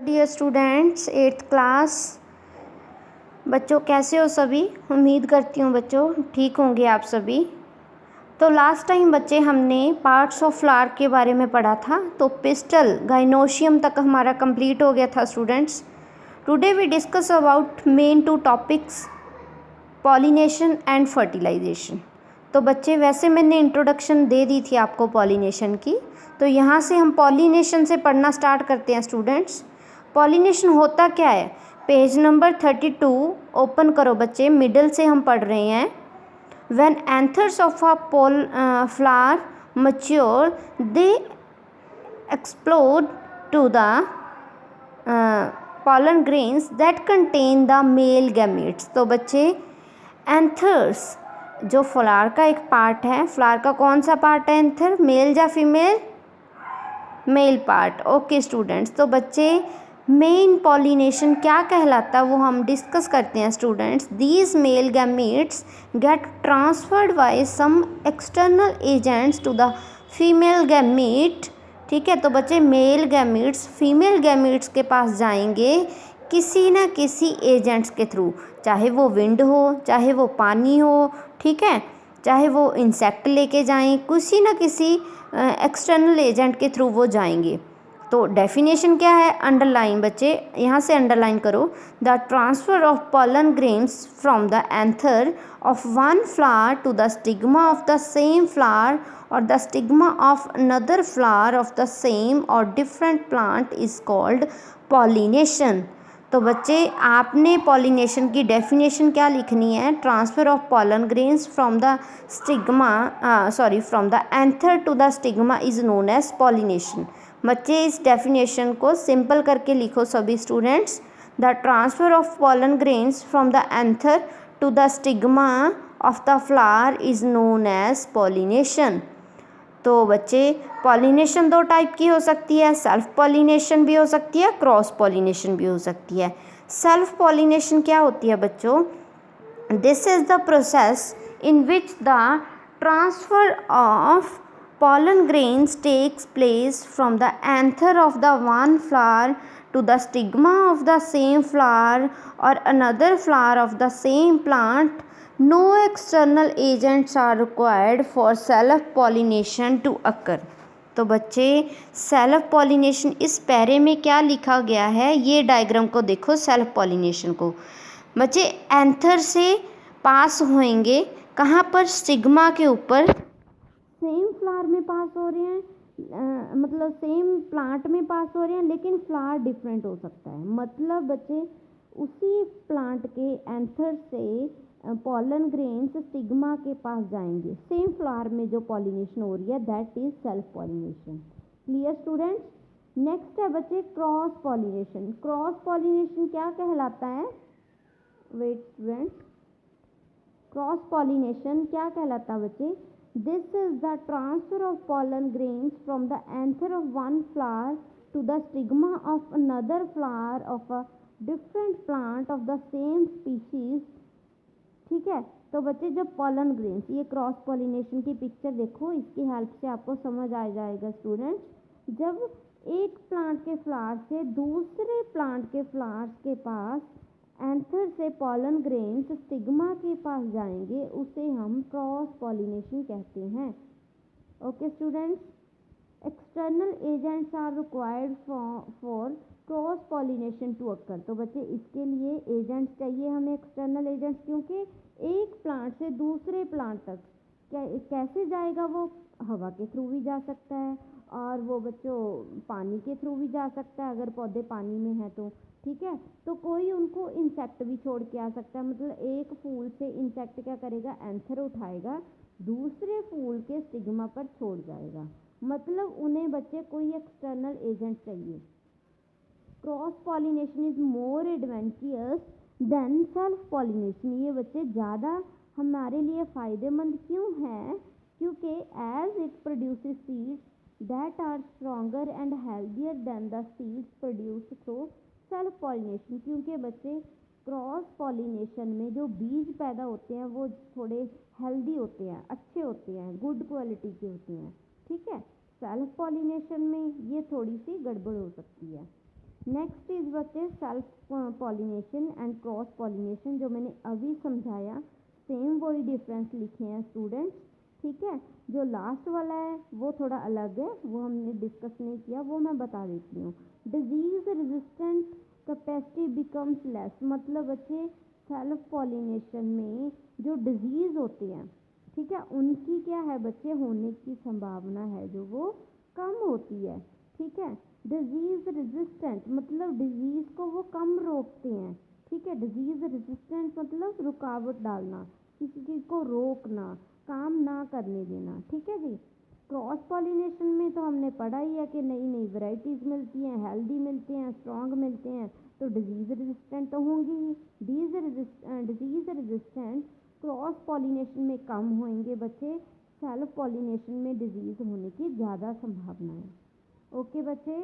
Dear students, eighth class बच्चों, कैसे हो सभी। उम्मीद करती हूँ बच्चों ठीक होंगे आप सभी। तो लास्ट टाइम बच्चे हमने पार्ट्स ऑफ फ्लावर के बारे में पढ़ा था। तो पिस्टल गाइनोशियम तक हमारा कंप्लीट हो गया था students. Today we discuss about main two topics, pollination and fertilization. तो बच्चे वैसे मैंने इंट्रोडक्शन दे दी थी आपको पॉलिनेशन की, तो यहाँ से हम पॉलिनेशन से पढ़ना स्टार्ट करते हैं स्टूडेंट्स। पॉलिनेशन होता क्या है, पेज नंबर 32 ओपन करो बच्चे, मिडल से हम पढ़ रहे हैं। When anthers of a flower mature they explode to the pollen grains that contain the male gametes। तो बच्चे एंथर्स जो फ्लावर का एक पार्ट है, फ्लावर का कौन सा पार्ट है एंथर, मेल या female, male part. Okay students, तो बच्चे मेन पॉलिनेशन क्या कहलाता है वो हम डिस्कस करते हैं students. These male gametes get transferred by some external agents to the female gamete. ठीक है, तो बच्चे मेल गैमीट्स फीमेल गैमीट्स के पास जाएंगे किसी न किसी एजेंट्स के थ्रू, चाहे वो विंड हो, चाहे वो पानी हो, ठीक है, चाहे वो इंसेक्ट लेके जाएं, किसी न किसी एक्सटर्नल एजेंट के थ्रू वो जाएंगे। तो डेफिनेशन क्या है, अंडरलाइन बच्चे, यहाँ से अंडरलाइन करो। The transfer of pollen grains from the anther of one flower to the stigma of the same flower और the stigma of another flower of the same और different plant is called pollination. तो बच्चे आपने pollination की definition क्या लिखनी है, transfer of pollen grains from the stigma from the anther to the stigma is known as pollination. बच्चे इस डेफिनेशन को सिंपल करके लिखो सभी students. The transfer of pollen grains from the anther to the stigma of the flower is known as pollination. तो बच्चे pollination दो type की हो सकती है, सेल्फ पॉलिनेशन भी हो सकती है, क्रॉस पॉलिनेशन भी हो सकती है। सेल्फ पॉलिनेशन क्या होती है बच्चों, this is the process in which the transfer of pollen grains takes place from the anther of the one flower to the stigma of the same flower or another flower of the same plant. No external agents are required for self pollination to occur। तो बच्चे self pollination इस पैरे में क्या लिखा गया है, ये डायग्राम को देखो। सेल्फ पॉलिनेशन को बच्चे एंथर से पास होएंगे कहाँ पर, स्टिग्मा के ऊपर, सेम फ्लावर में पास हो रहे हैं, मतलब सेम प्लांट में पास हो रहे हैं, लेकिन फ्लावर डिफरेंट हो सकता है। मतलब बच्चे उसी प्लांट के एंथर से पॉलन ग्रेन्स स्टिग्मा के पास जाएंगे, सेम फ्लावर में जो पॉलिनेशन हो रही है, that is self pollination. Clear students. Next है बच्चे क्रॉस पॉलिनेशन। क्रॉस पॉलिनेशन क्या कहलाता है, वेट स्टूडेंट्स, क्रॉस पॉलिनेशन क्या कहलाता है बच्चे, this is the transfer of pollen grains from the anther of one flower to the stigma of another flower of a different plant of the same species। ठीक है, तो बच्चे जब pollen grains, ये क्रॉस पॉलिनेशन की picture देखो, इसकी help से आपको समझ आ जाएगा स्टूडेंट्स। जब एक प्लांट के फ्लावर से दूसरे प्लांट के फ्लावर्स के पास एंथर से पॉलन ग्रेन्स स्टिग्मा के पास जाएंगे, उसे हम क्रॉस पॉलिनेशन कहते हैं। Okay students, external agents are required for cross pollination to occur. तो बच्चे इसके लिए एजेंट्स चाहिए हमें, एक्सटर्नल एजेंट्स, क्योंकि एक प्लांट से दूसरे प्लांट तक कैसे जाएगा, वो हवा के थ्रू भी जा सकता है, और वो बच्चों पानी के थ्रू भी जा सकता है अगर पौधे पानी में हैं तो, ठीक है। तो कोई उनको इंसेक्ट भी छोड़ के आ सकता है, मतलब एक फूल से इंसेक्ट क्या करेगा, एंथर उठाएगा, दूसरे फूल के स्टिग्मा पर छोड़ जाएगा, मतलब उन्हें बच्चे कोई एक्सटर्नल एजेंट चाहिए। Cross pollination is more advantageous than self pollination. ये बच्चे ज़्यादा हमारे लिए फ़ायदेमंद क्यों है, क्योंकि as it produces seeds that are stronger and healthier than the seeds produce through self pollination. क्योंकि बच्चे क्रॉस पॉलिनेशन में जो बीज पैदा होते हैं वो थोड़े हेल्दी होते हैं, अच्छे होते हैं, गुड क्वालिटी के होते हैं, ठीक है। सेल्फ पॉलिनेशन में ये थोड़ी सी गड़बड़ हो सकती है। नेक्स्ट इज बच्चे self pollination and cross pollination, जो मैंने अभी समझाया सेम वही डिफरेंस लिखे हैं स्टूडेंट्स, ठीक है। जो लास्ट वाला है वो थोड़ा अलग है, वो हमने डिस्कस नहीं किया, वो मैं बता देती हूँ। Disease resistant capacity becomes less, मतलब बच्चे सेल्फ पॉलिनेशन में जो डिजीज़ होते हैं, ठीक है, उनकी क्या है बच्चे होने की संभावना है जो वो कम होती है, ठीक है। डिजीज़ रेजिस्टेंट मतलब डिजीज़ को वो कम रोकते हैं, ठीक है। डिजीज़ रेजिस्टेंट मतलब रुकावट डालना, किसी चीज़ को रोकना, काम ना करने देना, ठीक है जी। क्रॉस पॉलिनेशन में तो हमने पढ़ा ही है कि नई नई वैरायटीज़ मिलती हैं, हेल्दी मिलते हैं, स्ट्रॉन्ग मिलते हैं, तो डिजीज़ रेजिस्टेंट तो होंगी ही। डिजीज़ रेजिस्टेंट क्रॉस पॉलिनेशन में कम होंगे बच्चे, सेल्फ पॉलिनेशन में डिजीज़ होने की ज़्यादा संभावना है। ओके बच्चे,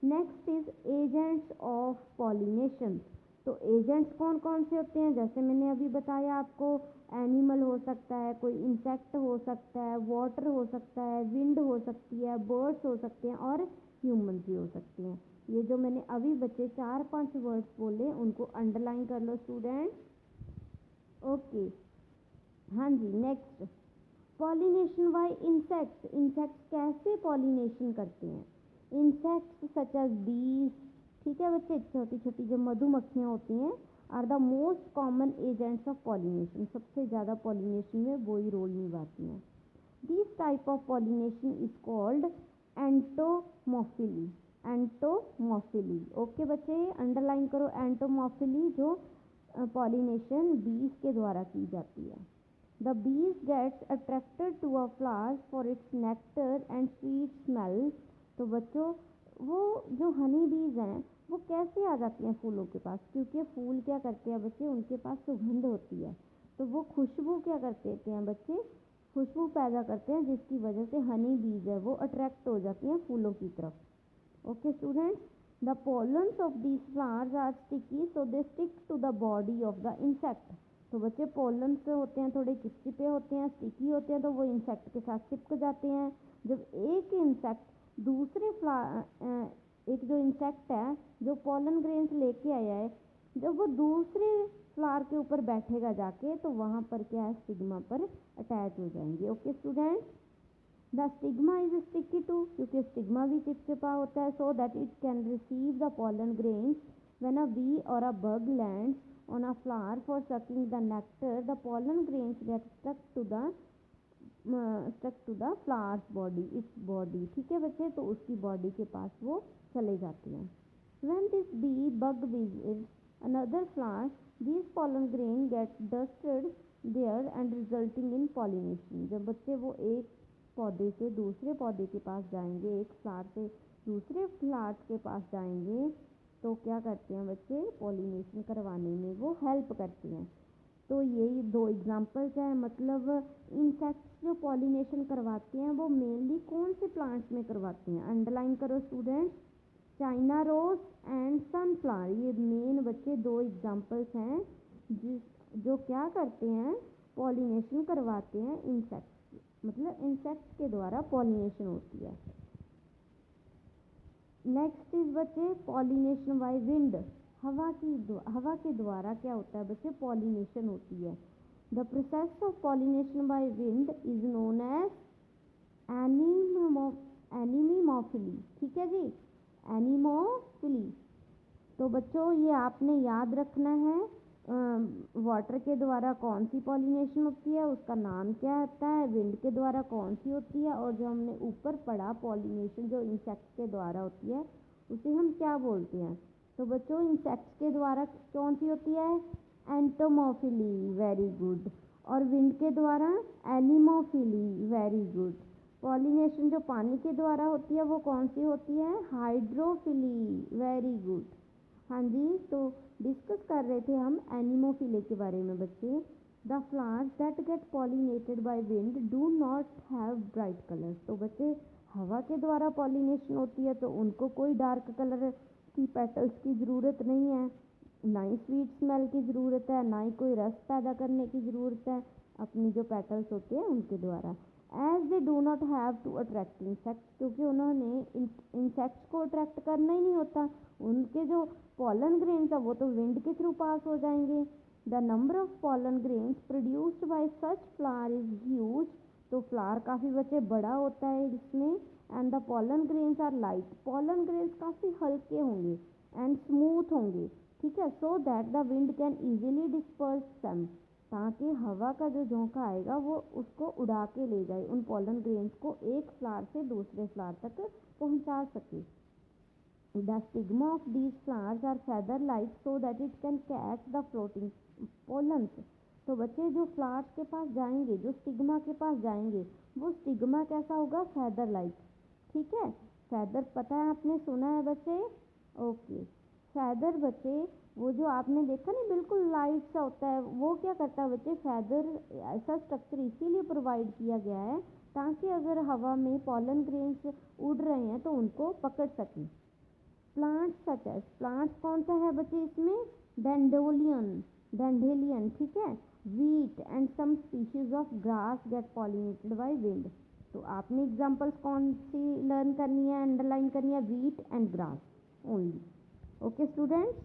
next is agents of pollination. तो एजेंट्स कौन कौन से होते हैं, जैसे मैंने अभी बताया आपको, एनिमल हो सकता है, कोई इंसेक्ट हो सकता है, वाटर हो सकता है, विंड हो सकती है, बर्ड्स हो सकते हैं और ह्यूमन भी हो सकते हैं। ये जो मैंने अभी बच्चे 4-5 वर्ड्स बोले उनको अंडरलाइन कर लो स्टूडेंट्स। ओके, हाँ जी। Next, pollination by insects. Insects कैसे पॉलिनेशन करते हैं? इंसेक्ट्स सच एज बीज, ठीक है बच्चे, छोटी छोटी जो मधुमक्खियाँ होती हैं, are the most common agents of pollination. सबसे ज़्यादा पॉलिनेशन में वही रोल निभाती हैं। This type of pollination is called entomophily. Entomophily, okay बच्चे, अंडरलाइन करो एंटोमॉर्फिली, जो पॉलिनेशन बीज के द्वारा की जाती है। The bees gets attracted to a flower for its nectar and sweet smell। तो बच्चों, वो जो हनी बीज हैं वो कैसे आ जाती हैं फूलों के पास? क्योंकि फूल क्या करते हैं बच्चे, उनके पास सुगंध होती है, तो वो खुशबू क्या करते हैं बच्चे, खुशबू पैदा करते हैं, जिसकी वजह से हनी बीज है वो अट्रैक्ट हो जाती हैं फूलों की तरफ। Okay students, the pollens of these flowers are sticky so they stick to the body of the insect. तो बच्चे पोलन्स होते हैं थोड़े चिपचिपे होते हैं, स्टिकी होते हैं, तो वो इंसेक्ट के साथ चिपक जाते हैं। जब एक इंसेक्ट दूसरे एक जो इंसेक्ट है जो पोलन ग्रेन्स लेके आया है, जब वो दूसरे फ्लावर के ऊपर बैठेगा जाके, तो वहाँ पर क्या है, स्टिग्मा पर अटैच हो जाएंगे। Okay students, the stigma is sticky too, क्योंकि स्टिग्मा भी चिपचिपा होता है, so that it can receive the pollen grains when a bee और a bug lands on a flower for sucking the nectar, the pollen grains get stuck to the flower's body, its body, ठीक है बच्चे, तो उसकी body के पास वो चले जाती हैं। when this bee bug visits another flower, these pollen grain get dusted there and resulting in pollination। जब बच्चे वो एक पौधे से दूसरे पौधे के पास जाएंगे, एक फ्लावर से दूसरे फ्लावर के पास जाएंगे, तो क्या करते हैं बच्चे, पॉलिनेशन करवाने में वो हेल्प करते हैं। तो यही 2 एग्जांपल्स हैं, मतलब इंसेक्ट्स जो पॉलिनेशन करवाते हैं वो मेनली कौन से प्लांट्स में करवाते हैं? अंडरलाइन करो students, China rose and sunflower. ये मेन बच्चे 2 एग्जांपल्स हैं जो क्या करते हैं, पॉलिनेशन करवाते हैं इंसेक्ट्स, मतलब इंसेक्ट्स के द्वारा पॉलिनेशन होती है। नेक्स्ट इज बच्चे पॉलिनेशन बाय विंड। हवा के द्वारा क्या होता है बच्चे, पॉलिनेशन होती है। The process of pollination by wind is known as anemophily, ठीक है जी, एनिमोफिली। तो बच्चों ये आपने याद रखना है, वाटर के द्वारा कौन सी पॉलिनेशन होती है, उसका नाम क्या होता है, विंड के द्वारा कौन सी होती है, और जो हमने ऊपर पढ़ा पॉलिनेशन जो इंसेक्ट के द्वारा होती है उसे हम क्या बोलते हैं? तो बच्चों इंसेक्ट्स के द्वारा कौन सी होती है, एंटोमोफिली, वेरी गुड। और विंड के द्वारा एनिमोफिली, वेरी गुड। पॉलिनेशन जो पानी के द्वारा होती है वो कौन सी होती है, हाइड्रोफिली, वेरी गुड। हाँ जी, तो डिस्कस कर रहे थे हम एनिमोफिले के बारे में बच्चे। The flowers that get pollinated by wind do not have bright colours. तो बच्चे हवा के द्वारा पॉलिनेशन होती है तो उनको कोई डार्क कलर की पेटल्स की ज़रूरत नहीं है, ना ही स्वीट स्मेल की ज़रूरत है, ना ही कोई रस पैदा करने की ज़रूरत है अपनी जो पेटल्स होते हैं उनके द्वारा। As they do not have to attract insect, क्योंकि उन्होंने इंसेक्ट्स को अट्रैक्ट करना ही नहीं होता, उनके जो पॉलन ग्रेन्स है वो तो विंड के थ्रू पास हो जाएंगे। The number of pollen grains produced by such flower is huge, तो फ्लावर काफ़ी बच्चे बड़ा होता है इसमें। And the pollen grains are light, pollen grains काफ़ी हल्के होंगे एंड स्मूथ होंगे, ठीक है, so that the wind can easily disperse them, ताकि हवा का जो झोंका आएगा वो उसको उड़ा के ले जाए, उन पॉलन ग्रेन्स को एक फ्लावर से दूसरे फ्लावर तक पहुंचा सके। The stigma of these flowers are feather like so that it can catch the floating pollens, तो बच्चे जो फ्लावर्स के पास जाएंगे, जो स्टिग्मा के पास जाएंगे, वो स्टिग्मा कैसा होगा, फेदर लाइक, ठीक है। फेदर पता है, आपने सुना है बच्चे, ओके। फेदर बच्चे वो जो आपने देखा नहीं बिल्कुल लाइट सा होता है, वो क्या करता है बच्चे, फेदर ऐसा स्ट्रक्चर इसीलिए प्रोवाइड किया गया है ताकि अगर हवा में पॉलन ग्रेन्स उड़ रहे हैं तो उनको पकड़ सकें। प्लांट्स सच एज, प्लांट्स कौन सा है बच्चे इसमें, डेंडेलियन, ठीक है, wheat and some species of grass get pollinated by wind, तो आपने एग्जांपल्स कौन सी लर्न करनी है, अंडरलाइन करनी है, wheat and grass only, okay students.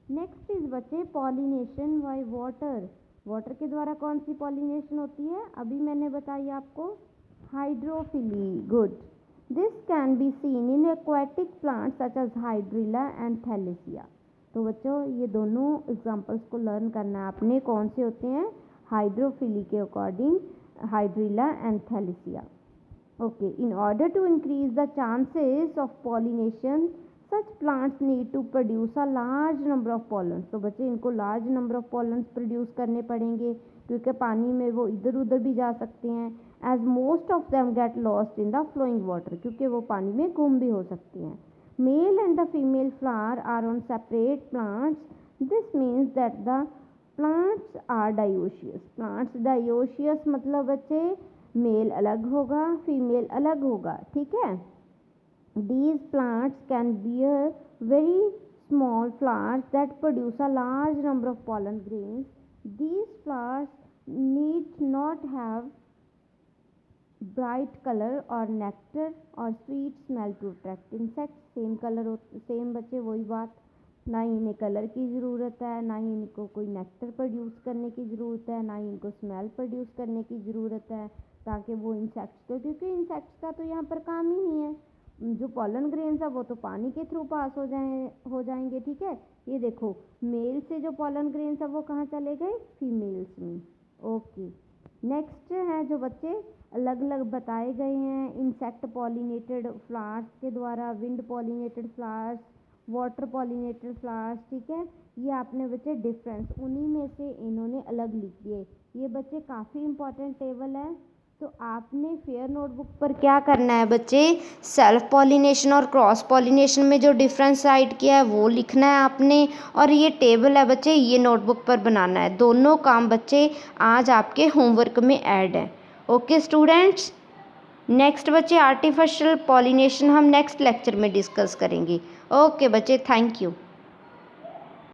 Next is बच्चे पॉलिनेशन बाय वाटर, वाटर के द्वारा कौन सी पॉलिनेशन होती है, अभी मैंने बताई आपको, hydrophily, good. This can be seen in aquatic plants such as hydrilla and thalassia, तो बच्चों ये दोनों एग्जांपल्स को लर्न करना है आपने, कौन से होते हैं, हाइड्रोफिली के according hydrilla and thalassia, okay. In order to increase the chances of pollination such plants need to produce a large number of pollens, तो बच्चे इनको large number of pollens produce करने पड़ेंगे, क्योंकि पानी में वो इधर उधर भी जा सकते हैं, as most of them get lost in the flowing water, क्योंकि वो पानी में गुम भी हो सकते हैं। Male and the female flower are on separate plants, this means that the plants are dioecious, plants dioecious मतलब बच्चे मेल अलग होगा, फीमेल अलग होगा, ठीक है। These plants can bear very small flowers that produce a large number of pollen grains. These flowers need not have bright color or nectar or sweet smell to attract insects. Same color, same बच्चे वही बात, ना ही इन्हें colour की ज़रूरत है, ना ही इनको कोई नेक्टर प्रोड्यूस करने की ज़रूरत है, ना ही इनको स्मेल प्रोड्यूस करने की ज़रूरत है, ताकि वो इंसेक्ट्स को, क्योंकि इंसेक्ट्स का तो यहाँ पर काम ही नहीं है, जो पॉलन ग्रेन्स है वो तो पानी के थ्रू पास हो जाएंगे, ठीक है। ये देखो मेल से जो पॉलन ग्रेन्स है वो कहाँ चले गए, फीमेल्स में, ओके। नेक्स्ट है जो बच्चे अलग अलग बताए गए हैं, इंसेक्ट पॉलिनेटेड फ्लावर्स के द्वारा, wind pollinated flowers, water pollinated flowers, ठीक है। ये आपने बच्चे डिफरेंस उन्हीं में से इन्होंने अलग लिख दिए, ये बच्चे काफ़ी इंपॉर्टेंट टेबल है। तो आपने फेयर नोटबुक पर क्या करना है बच्चे, सेल्फ पॉलिनेशन और क्रॉस पॉलिनेशन में जो डिफरेंस साइड किया है वो लिखना है आपने, और ये टेबल है बच्चे ये नोटबुक पर बनाना है, दोनों काम बच्चे आज आपके होमवर्क में ऐड है, ओके स्टूडेंट्स। नेक्स्ट बच्चे आर्टिफिशियल पॉलिनेशन हम नेक्स्ट लेक्चर में डिस्कस करेंगे, ओके बच्चे, थैंक यू।